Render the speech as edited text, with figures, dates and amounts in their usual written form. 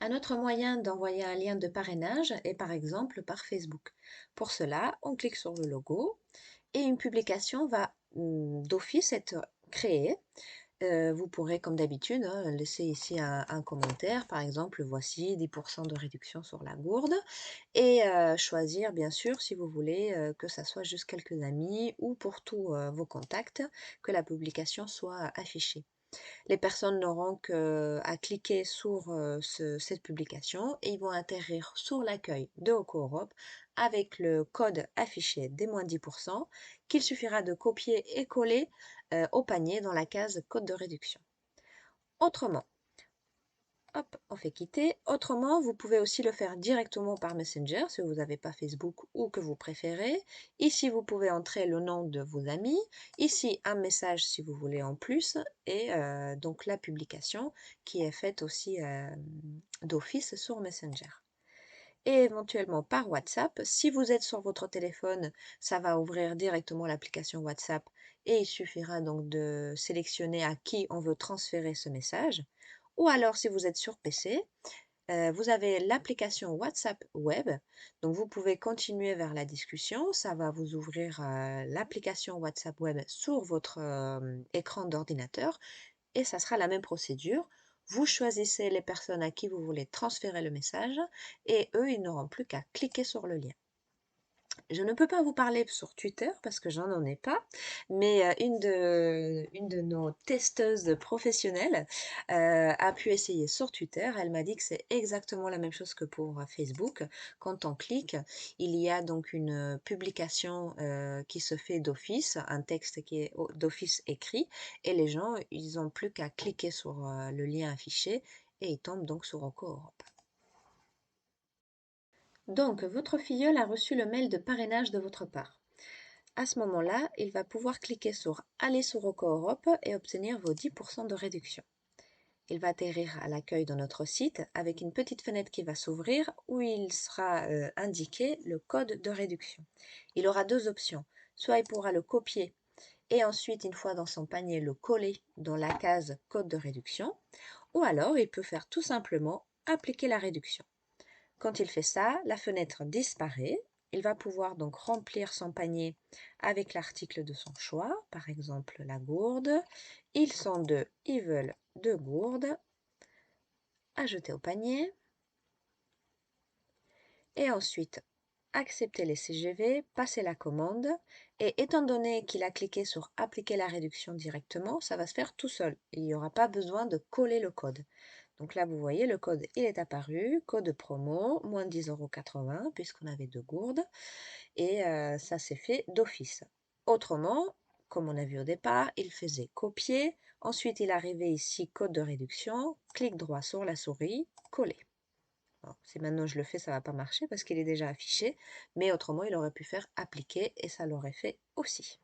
Un autre moyen d'envoyer un lien de parrainage est par exemple par Facebook. Pour cela, on clique sur le logo et une publication va d'office être créée. Vous pourrez, comme d'habitude, hein, laisser ici un commentaire, par exemple, voici 10% de réduction sur la gourde, et choisir, bien sûr, si vous voulez que ça soit juste quelques amis ou pour tous vos contacts, que la publication soit affichée. Les personnes n'auront qu'à cliquer sur cette publication et ils vont atterrir sur l'accueil de OcoEurope avec le code affiché des moins 10% qu'il suffira de copier et coller au panier dans la case code de réduction. Autrement, hop, on fait quitter. Autrement, vous pouvez aussi le faire directement par Messenger si vous n'avez pas Facebook ou que vous préférez. Ici, vous pouvez entrer le nom de vos amis. Ici, un message si vous voulez en plus. Et donc la publication qui est faite aussi d'office sur Messenger. Et éventuellement par WhatsApp. Si vous êtes sur votre téléphone, ça va ouvrir directement l'application WhatsApp et il suffira donc de sélectionner à qui on veut transférer ce message. Ou alors, si vous êtes sur PC, vous avez l'application WhatsApp Web. Donc, vous pouvez continuer vers la discussion. Ça va vous ouvrir l'application WhatsApp Web sur votre écran d'ordinateur et ça sera la même procédure. Vous choisissez les personnes à qui vous voulez transférer le message et eux, ils n'auront plus qu'à cliquer sur le lien. Je ne peux pas vous parler sur Twitter parce que j'en ai pas, mais une de nos testeuses professionnelles a pu essayer sur Twitter. Elle m'a dit que c'est exactement la même chose que pour Facebook. Quand on clique, il y a donc une publication qui se fait d'office, un texte qui est d'office écrit, et les gens, ils n'ont plus qu'à cliquer sur le lien affiché et ils tombent donc sur OcoEurope. Donc, votre filleul a reçu le mail de parrainage de votre part. À ce moment-là, il va pouvoir cliquer sur Aller sur OcoEurope et obtenir vos 10% de réduction. Il va atterrir à l'accueil de notre site avec une petite fenêtre qui va s'ouvrir où il sera indiqué le code de réduction. Il aura deux options. Soit il pourra le copier et ensuite, une fois dans son panier, le coller dans la case code de réduction, ou alors il peut faire tout simplement appliquer la réduction. Quand il fait ça, la fenêtre disparaît. Il va pouvoir donc remplir son panier avec l'article de son choix, par exemple la gourde. Ils sont deux, ils veulent deux gourdes. Ajouter au panier. Et ensuite, accepter les CGV, passer la commande. Et étant donné qu'il a cliqué sur appliquer la réduction directement, ça va se faire tout seul. Il n'y aura pas besoin de coller le code. Donc là, vous voyez, le code, il est apparu, code promo, moins 10,80 € puisqu'on avait deux gourdes, et ça s'est fait d'office. Autrement, comme on a vu au départ, il faisait copier, ensuite il arrivait ici, code de réduction, clic droit sur la souris, coller. Alors, si maintenant je le fais, ça ne va pas marcher parce qu'il est déjà affiché, mais autrement, il aurait pu faire appliquer et ça l'aurait fait aussi.